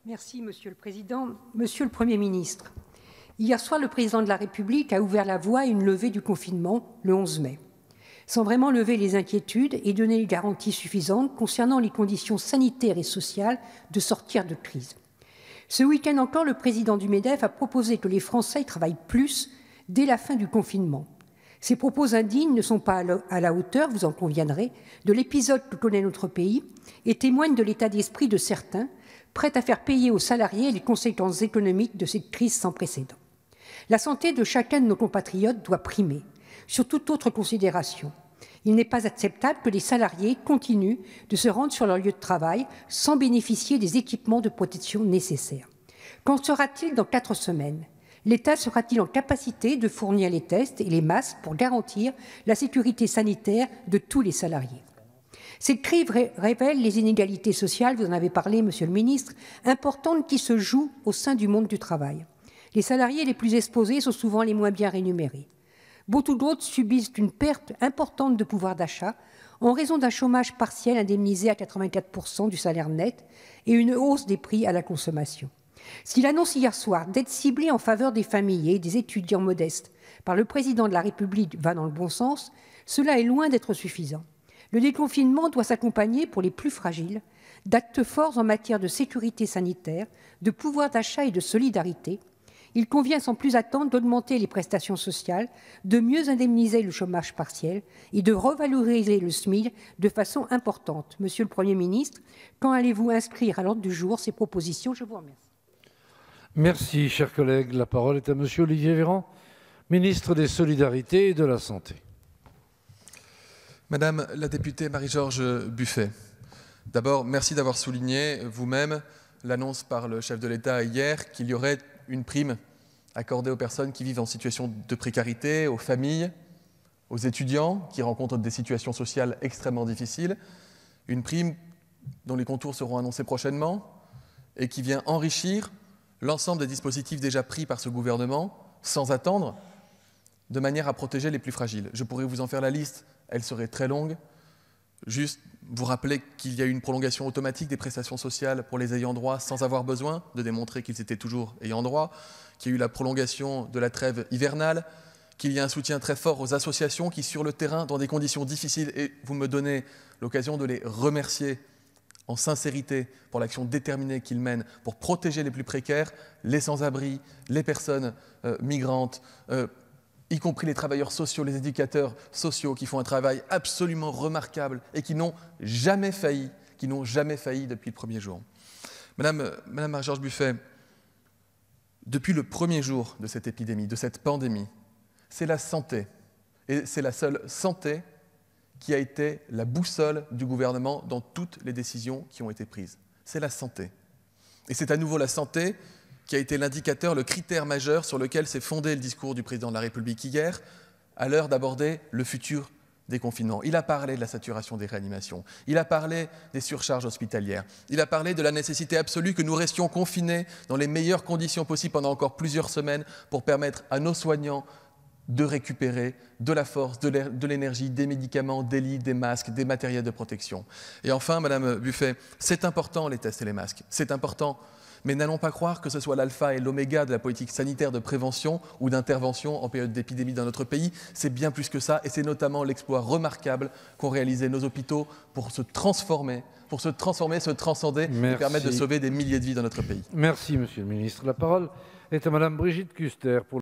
Merci, Monsieur le Président. Monsieur le Premier ministre, hier soir, le Président de la République a ouvert la voie à une levée du confinement le 11 mai, sans vraiment lever les inquiétudes et donner les garanties suffisantes concernant les conditions sanitaires et sociales de sortir de crise. Ce week-end encore, le président du MEDEF a proposé que les Français travaillent plus dès la fin du confinement. Ces propos indignes ne sont pas à la hauteur, vous en conviendrez, de l'épisode que connaît notre pays et témoignent de l'état d'esprit de certains, prêts à faire payer aux salariés les conséquences économiques de cette crise sans précédent. La santé de chacun de nos compatriotes doit primer, sur toute autre considération. Il n'est pas acceptable que les salariés continuent de se rendre sur leur lieu de travail sans bénéficier des équipements de protection nécessaires. Qu'en sera-t-il dans 4 semaines ? L'État sera-t-il en capacité de fournir les tests et les masques pour garantir la sécurité sanitaire de tous les salariés ? Cette crise révèle les inégalités sociales, vous en avez parlé, Monsieur le Ministre, importantes qui se jouent au sein du monde du travail. Les salariés les plus exposés sont souvent les moins bien rémunérés. Beaucoup d'autres subissent une perte importante de pouvoir d'achat en raison d'un chômage partiel indemnisé à 84% du salaire net et une hausse des prix à la consommation. S'il annonce hier soir d'être ciblé en faveur des familles et des étudiants modestes par le président de la République va dans le bon sens, cela est loin d'être suffisant. Le déconfinement doit s'accompagner pour les plus fragiles d'actes forts en matière de sécurité sanitaire, de pouvoir d'achat et de solidarité. Il convient sans plus attendre d'augmenter les prestations sociales, de mieux indemniser le chômage partiel et de revaloriser le SMIC de façon importante. Monsieur le Premier ministre, quand allez-vous inscrire à l'ordre du jour ces propositions ? Je vous remercie. Merci, chers collègues. La parole est à Monsieur Olivier Véran, ministre des Solidarités et de la Santé. Madame la députée Marie-Georges Buffet, d'abord, merci d'avoir souligné vous-même l'annonce par le chef de l'État hier qu'il y aurait une prime accordée aux personnes qui vivent en situation de précarité, aux familles, aux étudiants qui rencontrent des situations sociales extrêmement difficiles, une prime dont les contours seront annoncés prochainement et qui vient enrichir l'ensemble des dispositifs déjà pris par ce gouvernement, sans attendre, de manière à protéger les plus fragiles. Je pourrais vous en faire la liste, elle serait très longue. Juste vous rappeler qu'il y a eu une prolongation automatique des prestations sociales pour les ayants droit sans avoir besoin de démontrer qu'ils étaient toujours ayants droit, qu'il y a eu la prolongation de la trêve hivernale, qu'il y a un soutien très fort aux associations qui, sur le terrain, dans des conditions difficiles, et vous me donnez l'occasion de les remercier en sincérité pour l'action déterminée qu'ils mènent pour protéger les plus précaires, les sans-abri, les personnes migrantes, y compris les travailleurs sociaux, les éducateurs sociaux qui font un travail absolument remarquable et qui n'ont jamais failli depuis le premier jour. Madame Marie-Georges Buffet, depuis le premier jour de cette épidémie, de cette pandémie, c'est la santé, et c'est la seule santé qui a été la boussole du gouvernement dans toutes les décisions qui ont été prises. C'est la santé. Et c'est à nouveau la santé qui a été l'indicateur, le critère majeur sur lequel s'est fondé le discours du président de la République hier, à l'heure d'aborder le futur déconfinement. Il a parlé de la saturation des réanimations, il a parlé des surcharges hospitalières, il a parlé de la nécessité absolue que nous restions confinés dans les meilleures conditions possibles pendant encore plusieurs semaines pour permettre à nos soignants de récupérer de la force, de l'énergie, des médicaments, des lits, des masques, des matériels de protection. Et enfin, Madame Buffet, c'est important les tests et les masques, c'est important, mais n'allons pas croire que ce soit l'alpha et l'oméga de la politique sanitaire de prévention ou d'intervention en période d'épidémie dans notre pays. C'est bien plus que ça, et c'est notamment l'exploit remarquable qu'ont réalisé nos hôpitaux pour se transformer, se transcender et permettre de sauver des milliers de vies dans notre pays. Merci, Monsieur le Ministre. La parole est à Madame Brigitte Kuster pour